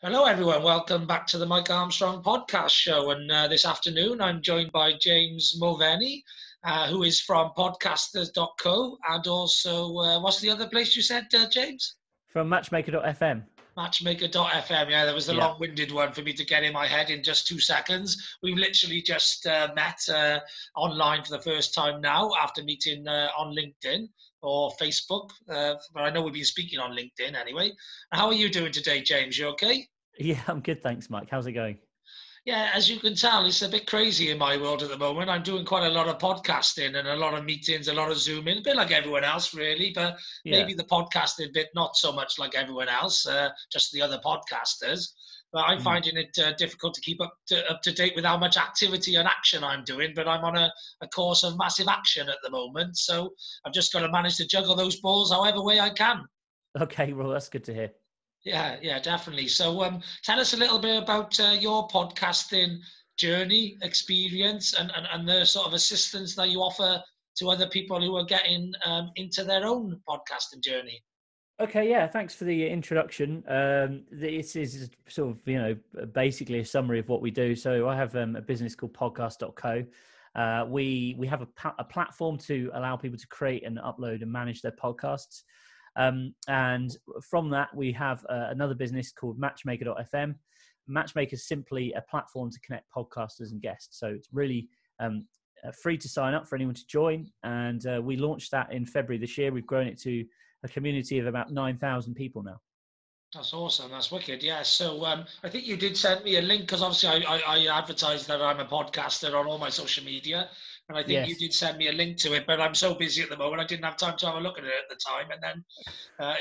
Hello, everyone. Welcome back to the Mike Armstrong podcast show. And this afternoon, I'm joined by James Mulvany, who is from podcasters.co. And also, what's the other place you said, James? From matchmaker.fm. Matchmaker.fm. Yeah, there was a Yeah. long-winded one for me to get in my head in just 2 seconds. We've literally just met online for the first time now after meeting on LinkedIn or Facebook. But I know we've been speaking on LinkedIn anyway. How are you doing today, James? You okay? Yeah, I'm good, thanks, Mike. How's it going? Yeah, as you can tell, it's a bit crazy in my world at the moment. I'm doing quite a lot of podcasting and a lot of meetings, a lot of Zooming, a bit like everyone else, really. But Yeah. maybe the podcasting bit not so much like everyone else, just the other podcasters. But I'm finding it difficult to keep up to date with how much activity and action I'm doing. But I'm on a course of massive action at the moment, so I've just got to manage to juggle those balls however way I can. Okay, well, that's good to hear. Yeah, definitely. So tell us a little bit about your podcasting journey, experience, and the sort of assistance that you offer to other people who are getting into their own podcasting journey. Okay, yeah, thanks for the introduction. This is sort of, basically a summary of what we do. So I have a business called podcast.co. We have a platform to allow people to create and upload and manage their podcasts. And from that, we have another business called matchmaker.fm. Matchmaker is simply a platform to connect podcasters and guests. So it's really free to sign up for anyone to join. And we launched that in February this year. We've grown it to a community of about 9,000 people now. That's awesome. That's wicked. Yeah. So I think you did send me a link because obviously I advertise that I'm a podcaster on all my social media. And I think you Yes. did send me a link to it, but I'm so busy at the moment, I didn't have time to have a look at it at the time. And then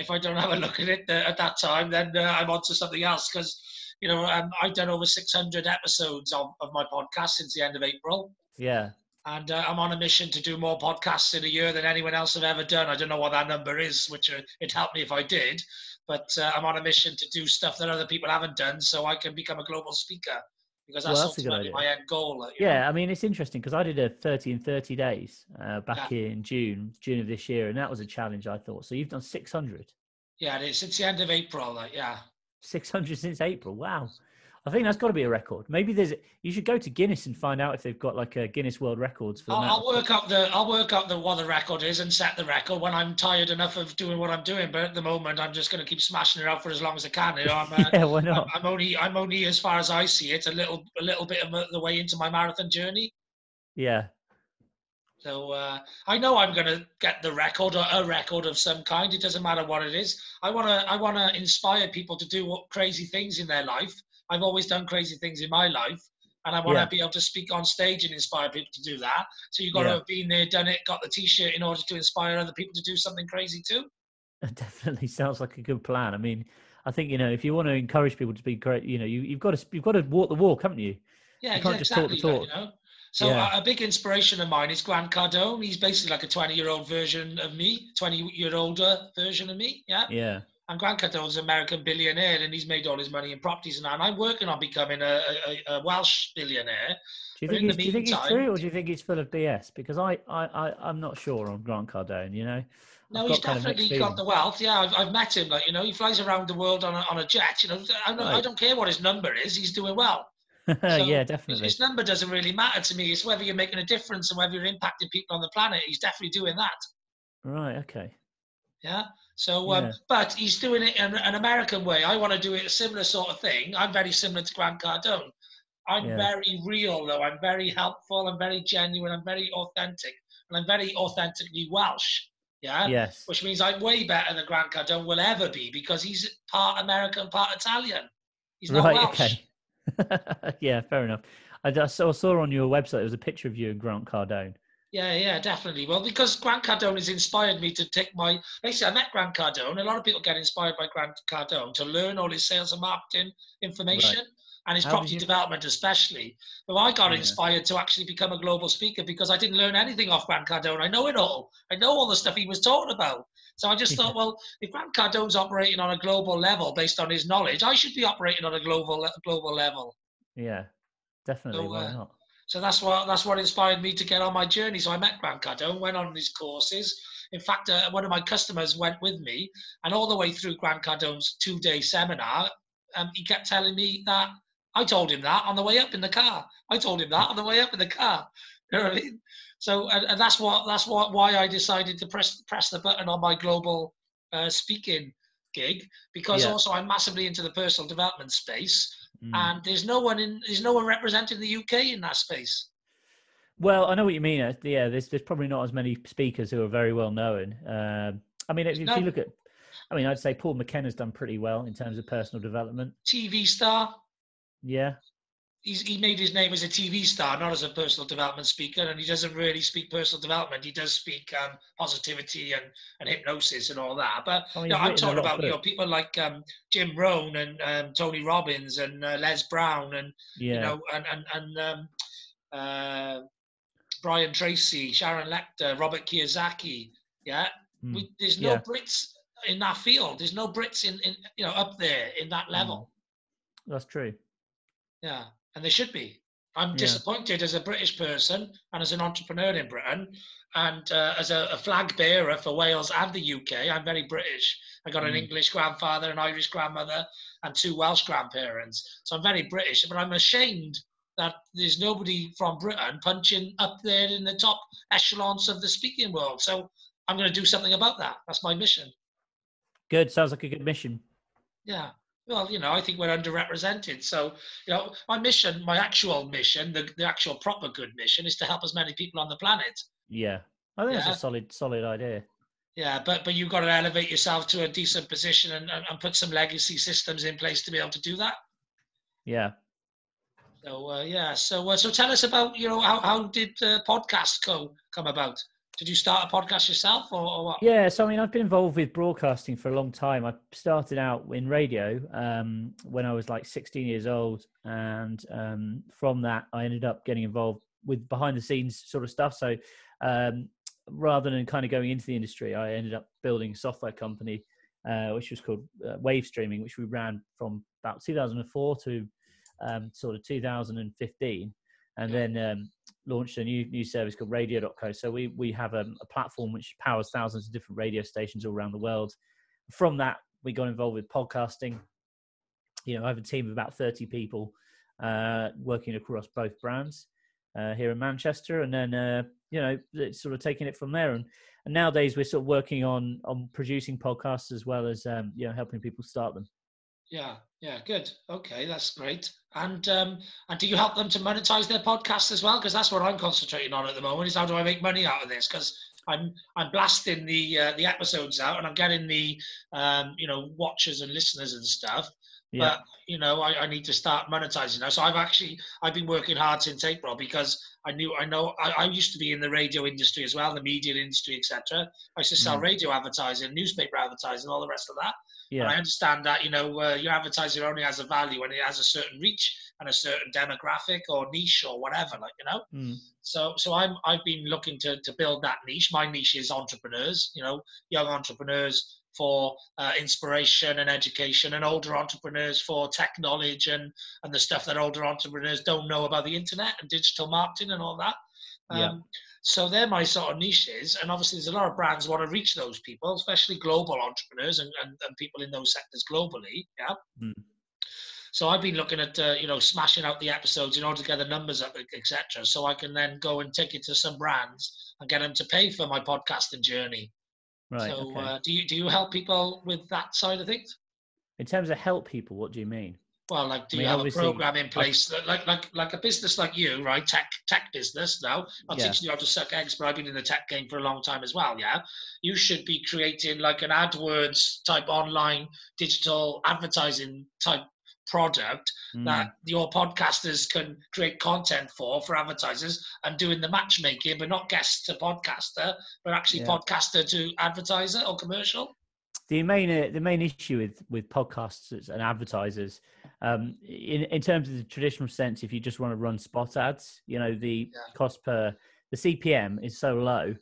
if I don't have a look at it at that time, then I'm on to something else because, I've done over 600 episodes of my podcast since the end of April. Yeah. And I'm on a mission to do more podcasts in a year than anyone else have ever done. I don't know what that number is, which it'd help me if I did. But I'm on a mission to do stuff that other people haven't done so I can become a global speaker because that's a good ultimately idea. my end goal. Yeah, I mean, it's interesting because I did a 30 in 30 days back in June of this year, and that was a challenge, I thought. So you've done 600. Yeah, it is. Since the end of April, 600 since April. Wow. I think that's got to be a record. Maybe you should go to Guinness and find out if they've got like a Guinness World Records for the I'll work up what the record is and set the record when I'm tired enough of doing what I'm doing. But at the moment, I'm just going to keep smashing it out for as long as I can. Yeah, why not? I'm only as far as I see it a little bit of the way into my marathon journey. Yeah. So I know I'm going to get the record or a record of some kind. It doesn't matter what it is. I want to inspire people to do crazy things in their life. I've always done crazy things in my life, and I want to be able to speak on stage and inspire people to do that. So you've got to have been there, done it, got the T-shirt in order to inspire other people to do something crazy too. It definitely sounds like a good plan. I mean, I think, if you want to encourage people to be great, you've got to walk the walk, haven't you? Yeah, you can't exactly. just talk the talk. So a big inspiration of mine is Grant Cardone. He's basically like a 20-year-old version of me, 20-year-older version of me. Yeah. Yeah. And Grant Cardone's an American billionaire, and he's made all his money in properties and that. And I'm working on becoming a Welsh billionaire. Do you think he's true, or do you think he's full of BS? Because I'm not sure on Grant Cardone. No, he's definitely got the wealth. Yeah, I've met him. Like, he flies around the world on a jet. I don't care what his number is. He's doing well. So yeah, definitely. His number doesn't really matter to me. It's whether you're making a difference and whether you're impacting people on the planet. He's definitely doing that. Right. Okay. Yeah. So, but he's doing it in an American way. I want to do it a similar sort of thing. I'm very similar to Grant Cardone. I'm very real, though. I'm very helpful. I'm very genuine. I'm very authentic. And I'm very authentically Welsh. Yeah. Yes. Which means I'm way better than Grant Cardone will ever be because he's part American, part Italian. He's not Welsh. Okay. Yeah, fair enough. I saw on your website there was a picture of you and Grant Cardone. Yeah, definitely. Well, because Grant Cardone has inspired me to take basically I met Grant Cardone. A lot of people get inspired by Grant Cardone to learn all his sales and marketing information and his property development especially. But I got inspired to actually become a global speaker because I didn't learn anything off Grant Cardone. I know it all. I know all the stuff he was talking about. So I just thought, well, if Grant Cardone's operating on a global level based on his knowledge, I should be operating on a global level. Yeah, definitely. Why not? So that's what inspired me to get on my journey. So I met Grant Cardone, went on these courses. In fact, one of my customers went with me, and all the way through Grant Cardone's 2-day seminar, he kept telling me that I told him that on the way up in the car. I told him that on the way up in the car. You know what I mean? So, and why I decided to press the button on my global speaking gig, because also I'm massively into the personal development space, and there's no one representing the UK in that space. Well, I know what you mean. Yeah, there's probably not as many speakers who are very well known. I mean, if you look at, I mean, I'd say Paul McKenna's done pretty well in terms of personal development. TV star. Yeah. He made his name as a TV star, not as a personal development speaker, and he doesn't really speak personal development. He does speak positivity and hypnosis and all that. But I'm talking about people like Jim Rohn and Tony Robbins and Les Brown and Brian Tracy, Sharon Lecter, Robert Kiyosaki. Yeah, there's no Brits in that field. There's no Brits in up there in that level. That's true. Yeah, and they should be. I'm disappointed as a British person and as an entrepreneur in Britain, and as a flag bearer for Wales and the UK. I'm very British. I got an English grandfather, an Irish grandmother, and 2 Welsh grandparents. So I'm very British, but I'm ashamed that there's nobody from Britain punching up there in the top echelons of the speaking world. So I'm going to do something about that. That's my mission. Good. Sounds like a good mission. Yeah. Well, I think we're underrepresented. So, my mission, my actual mission, the actual proper good mission is to help as many people on the planet. Yeah. I think that's a solid idea. Yeah, but you've got to elevate yourself to a decent position and put some legacy systems in place to be able to do that. Yeah. So, So tell us about, how did podcasts come about? Did you start a podcast yourself or what? Yeah, so I mean, I've been involved with broadcasting for a long time. I started out in radio when I was like 16 years old. And from that, I ended up getting involved with behind the scenes sort of stuff. So rather than kind of going into the industry, I ended up building a software company, which was called Wave Streaming, which we ran from about 2004 to sort of 2015. And then launched a new service called radio.co. So we have a platform which powers thousands of different radio stations all around the world. From that, we got involved with podcasting. I have a team of about 30 people working across both brands here in Manchester. And then, it's sort of taking it from there. And nowadays we're sort of working on producing podcasts as well as, helping people start them. Yeah, good. Okay, that's great. And do you help them to monetize their podcasts as well? Because that's what I'm concentrating on at the moment. Is how do I make money out of this? Because I'm blasting the episodes out, and I'm getting the watchers and listeners and stuff. Yeah. But I need to start monetizing now. So I've been working hard since April because I used to be in the radio industry as well, the media industry, etc. I used to sell radio advertising, newspaper advertising, all the rest of that. Yeah. And I understand that, your advertising only has a value when it has a certain reach and a certain demographic or niche or whatever, So I've been looking to build that niche. My niche is entrepreneurs, young entrepreneurs for inspiration and education, and older entrepreneurs for tech knowledge and the stuff that older entrepreneurs don't know about the internet and digital marketing and all that. So they're my sort of niches, and obviously there's a lot of brands want to reach those people, especially global entrepreneurs and people in those sectors globally. So I've been looking at smashing out the episodes in order to get the numbers up, etc. So I can then go and take it to some brands and get them to pay for my podcasting journey. Right. So okay. Do you help people with that side of things? In terms of help people, what do you mean? Well, do you have a program in place like a business like you, right? Tech business now. I'm teaching you how to suck eggs, but I've been in the tech game for a long time as well. Yeah, you should be creating like an AdWords type online digital advertising type product that your podcasters can create content for advertisers, and doing the matchmaking, but not guest to podcaster, but actually podcaster to advertiser or commercial. The main issue with podcasts and advertisers, in terms of the traditional sense, if you just want to run spot ads, the cost per the CPM is so low,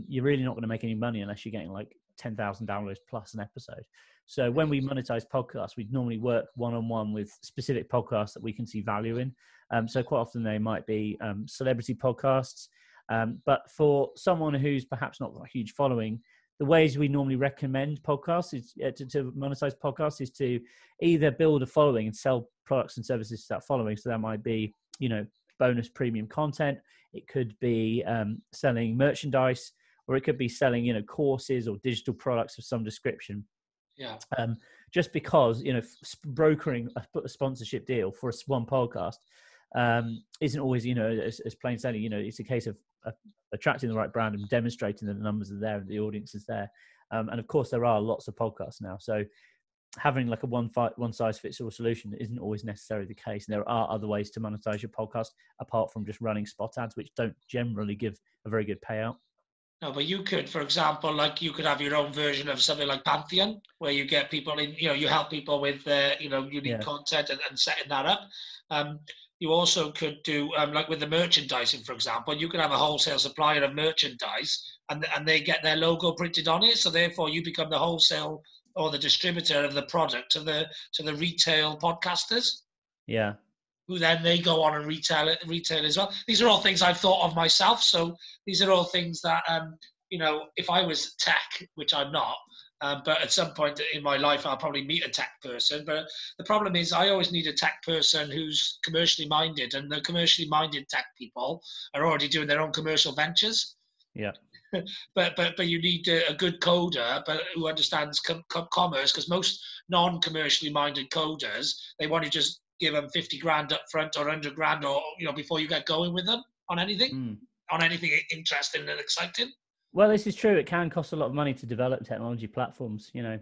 you're really not going to make any money unless you're getting like $10,000 plus an episode. So when we monetize podcasts, we normally work one-on-one with specific podcasts that we can see value in. So quite often they might be celebrity podcasts, but for someone who's perhaps not got a huge following, the ways we normally recommend podcasts is to monetize podcasts is to either build a following and sell products and services to that following. So that might be, bonus premium content. It could be selling merchandise, or it could be selling, courses or digital products of some description. Yeah. Just because, brokering a sponsorship deal for one podcast isn't always, as plain sailing. It's a case of attracting the right brand and demonstrating that the numbers are there and the audience is there. And of course, there are lots of podcasts now. So having like a one size fits all solution isn't always necessarily the case. And there are other ways to monetize your podcast apart from just running spot ads, which don't generally give a very good payout. No, but you could, for example, like you could have your own version of something like Pantheon, where you get people in, you help people with, unique content and setting that up. You also could do, like with the merchandising, for example, you could have a wholesale supplier of merchandise and they get their logo printed on it. So therefore you become the wholesale or the distributor of the product to the retail podcasters. Yeah. Who then they go on and retail as well. These are all things I've thought of myself. So these are all things that, if I was tech, which I'm not, but at some point in my life, I'll probably meet a tech person. But the problem is I always need a tech person who's commercially minded, and the commercially minded tech people are already doing their own commercial ventures. Yeah. But you need a good coder, but who understands commerce, because most non-commercially minded coders, they want to just give them 50 grand up front or 100 grand or, before you get going with them on anything, on anything interesting and exciting. Well, this is true. It can cost a lot of money to develop technology platforms, It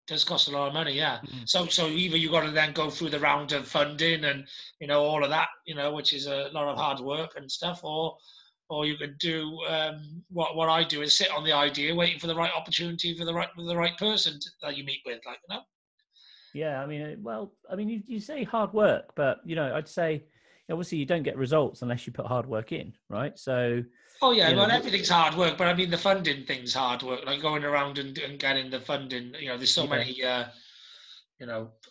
does cost a lot of money, yeah. So either you got to then go through the round of funding and, all of that, which is a lot of hard work and stuff, or you could do what I do is sit on the idea, waiting for the right opportunity for the right person that you meet with, Yeah, you say hard work, but I'd say obviously you don't get results unless you put hard work in, right? So. Oh yeah, well everything's hard work, but I mean the funding thing's hard work, like going around and getting the funding. There's so many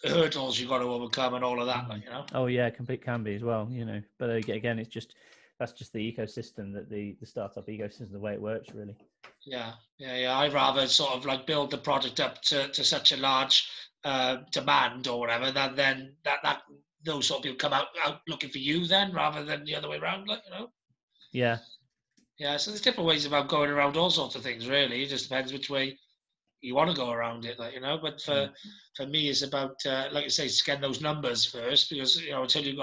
hurdles you've got to overcome and all of that, Oh yeah, can be as well, But again, that's just the ecosystem, that the startup ecosystem, the way it works, really. Yeah. I'd rather sort of build the product up to such a large demand or whatever, then that those sort of people come out looking for you then, rather than the other way around, Yeah. Yeah, so there's different ways about going around all sorts of things, really. It just depends which way you want to go around it, But for me, it's about, like I say, it's getting those numbers first, because until you've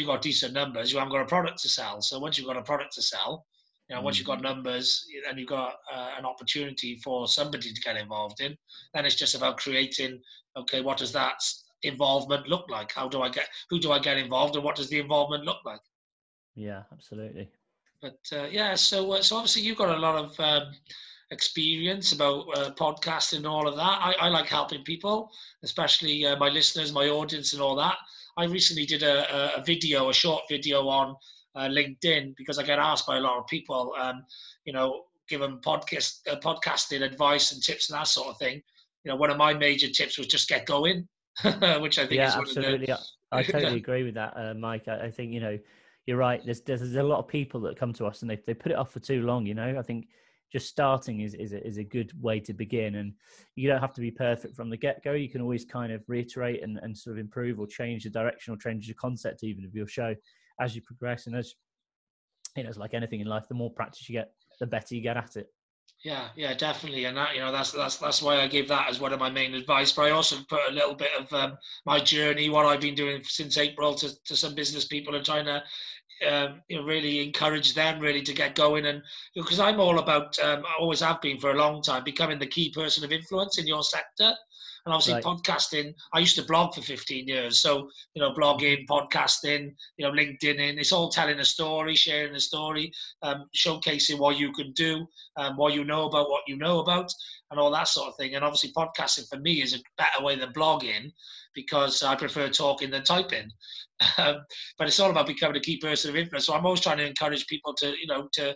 got decent numbers, you haven't got a product to sell. So once you've got a product to sell, once you've got numbers and you've got an opportunity for somebody to get involved in, then it's just about creating, okay, what does that involvement look like? Who do I get involved, and what does the involvement look like? Yeah, absolutely. But so obviously you've got a lot of experience about podcasting and all of that. I like helping people, especially my listeners, my audience, and all that. I recently did a short video on LinkedIn, because I get asked by a lot of people, give them podcasting advice and tips and that sort of thing. One of my major tips was just get going, which I think is absolutely. I totally agree with that, Mike. I think you're right. There's a lot of people that come to us and they put it off for too long. I think just starting is a good way to begin, and you don't have to be perfect from the get-go. You can always kind of reiterate and sort of improve or change the direction or change the concept even of your show as you progress. And as it's like anything in life, the more practice you get, the better you get at it. Yeah, definitely. And that, that's why I give that as one of my main advice. But I also put a little bit of my journey, what I've been doing since April, to some business people, and trying to really encourage them really to get going. And because I'm all about, I always have been for a long time, becoming the key person of influence in your sector. And obviously podcasting, I used to blog for 15 years. So, blogging, podcasting, LinkedIn, it's all telling a story, sharing a story, showcasing what you can do, what you know about, and all that sort of thing. And obviously podcasting for me is a better way than blogging, because I prefer talking than typing. But it's all about becoming a key person of influence. So I'm always trying to encourage people to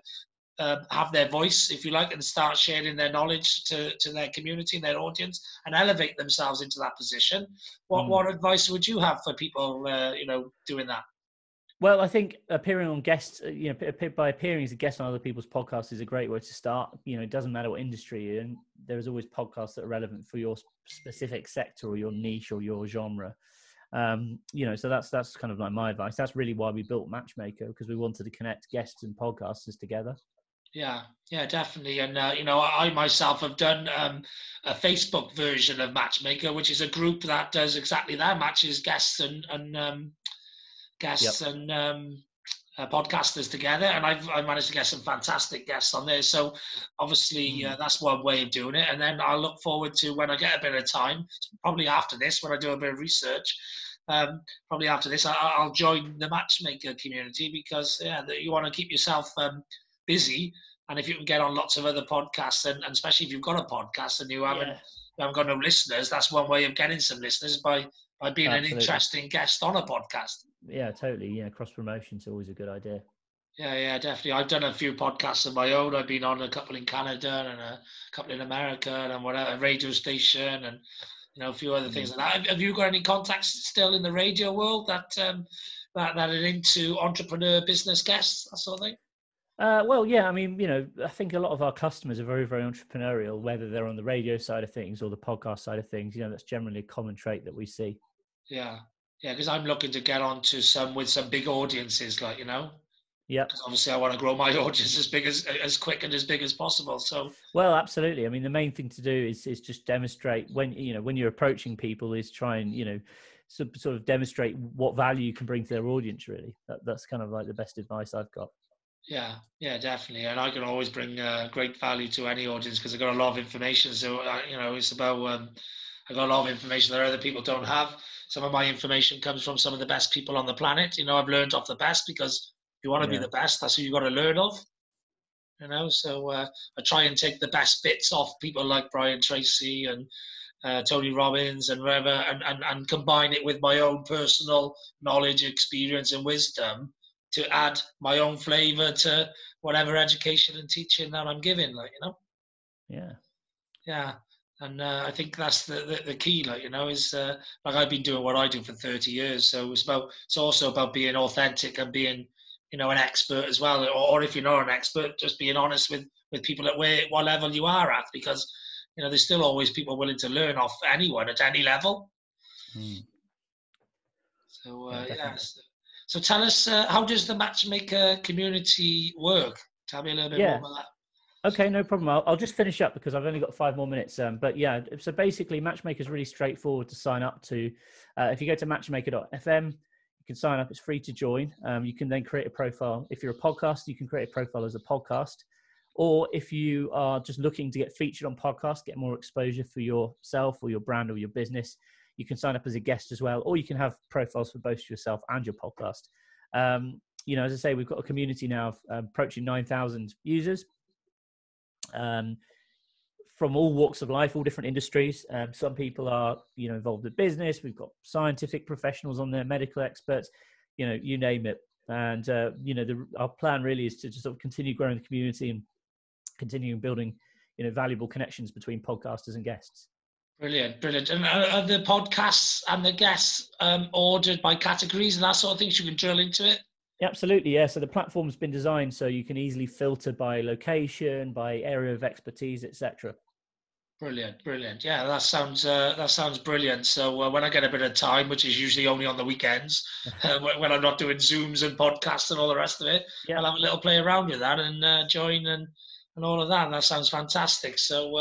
have their voice, if you like, and start sharing their knowledge to their community and their audience, and elevate themselves into that position. What advice would you have for people, doing that? Well, I think appearing on guests, by appearing as a guest on other people's podcasts is a great way to start. It doesn't matter what industry you're in. There's always podcasts that are relevant for your specific sector or your niche or your genre. So that's kind of like my advice. That's really why we built Matchmaker, because we wanted to connect guests and podcasters together. Yeah, definitely. And, I myself have done a Facebook version of Matchmaker, which is a group that does exactly that, matches guests and podcasters together. And I've managed to get some fantastic guests on there. So obviously that's one way of doing it. And then I'll look forward to, when I get a bit of time, probably after this, when I do a bit of research, probably after this, I'll join the Matchmaker community, because you want to keep yourself busy. And if you can get on lots of other podcasts, and especially if you've got a podcast and you haven't got no listeners, that's one way of getting some listeners, by being an interesting guest on a podcast. Yeah, totally. Yeah, cross promotion is always a good idea. Yeah, definitely. I've done a few podcasts of my own. I've been on a couple in Canada and a couple in America, and whatever, a radio station, and a few other things like that. Have you got any contacts still in the radio world that are into entrepreneur business guests, that sort of thing? Well, yeah, I mean, I think a lot of our customers are very, very entrepreneurial, whether they're on the radio side of things or the podcast side of things. That's generally a common trait that we see. Yeah, because I'm looking to get onto some big audiences, Yeah. Because obviously I want to grow my audience as quick and as big as possible. So. Well, absolutely. I mean, the main thing to do is just demonstrate when you're approaching people, is try and sort of demonstrate what value you can bring to their audience. Really, that's kind of like the best advice I've got. Yeah, definitely. And I can always bring great value to any audience, because I've got a lot of information. So, it's about, I've got a lot of information that other people don't have. Some of my information comes from some of the best people on the planet. I've learned off the best, because if you want to be the best, that's who you got to learn of. So I try and take the best bits off people like Brian Tracy and Tony Robbins and whatever, and combine it with my own personal knowledge, experience, and wisdom, to add my own flavor to whatever education and teaching that I'm giving, Yeah. And I think that's the key, is like I've been doing what I do for 30 years. So it's also about being authentic and being, an expert as well. Or if you're not an expert, just being honest with people at what level you are at, because, there's still always people willing to learn off anyone at any level. So, So tell us, how does the Matchmaker community work? Tell me a little bit more about that. Okay, no problem. I'll just finish up, because I've only got 5 more minutes. But yeah, so basically Matchmaker is really straightforward to sign up to. If you go to matchmaker.fm, you can sign up. It's free to join. You can then create a profile. If you're a podcaster, you can create a profile as a podcast. Or if you are just looking to get featured on podcasts, get more exposure for yourself or your brand or your business, you can sign up as a guest as well, or you can have profiles for both yourself and your podcast. As I say, we've got a community now of approaching 9,000 users from all walks of life, all different industries. Some people are, involved in business. We've got scientific professionals on there, medical experts, you name it. And, our plan really is to just sort of continue growing the community and continue building, valuable connections between podcasters and guests. Brilliant. And are the podcasts and the guests ordered by categories and that sort of thing, so you can drill into it? Absolutely, yeah. So the platform's been designed so you can easily filter by location, by area of expertise, etc. Brilliant. Yeah, that sounds brilliant. So when I get a bit of time, which is usually only on the weekends, when I'm not doing Zooms and podcasts and all the rest of it, I'll have a little play around with that and join and all of that. And that sounds fantastic. So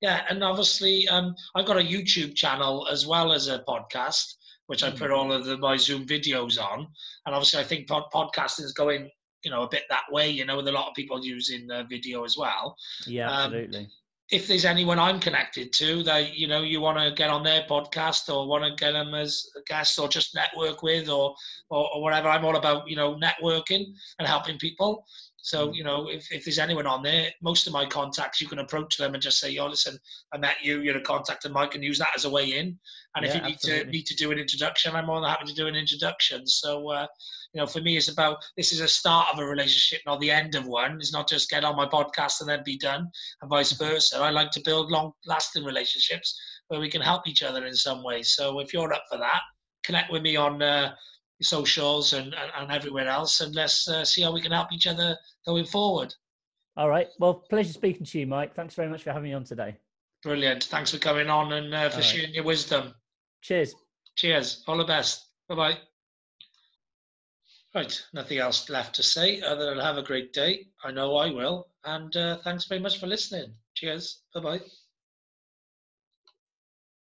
and obviously I've got a YouTube channel as well as a podcast, which I put all of my Zoom videos on. And obviously I think podcasting is going, a bit that way, with a lot of people using video as well. Yeah, absolutely. If there's anyone I'm connected to that, you want to get on their podcast or want to get them as a guest or just network with or whatever, I'm all about, networking and helping people. So, if there's anyone on there, most of my contacts, you can approach them and just say, listen, I met you, you're a contact of mine, can use that as a way in. And if you need to do an introduction, I'm more than happy to do an introduction. So, for me, it's about, this is a start of a relationship, not the end of one. It's not just get on my podcast and then be done, and vice versa. I like to build long-lasting relationships where we can help each other in some way. So if you're up for that, connect with me on socials and everywhere else, and let's see how we can help each other going forward. All right. Well, pleasure speaking to you, Mike. Thanks very much for having me on today. Brilliant. Thanks for coming on and for sharing your wisdom. Cheers. Cheers. All the best. Bye-bye. Right. Nothing else left to say other than have a great day. I know I will. And thanks very much for listening. Cheers. Bye-bye.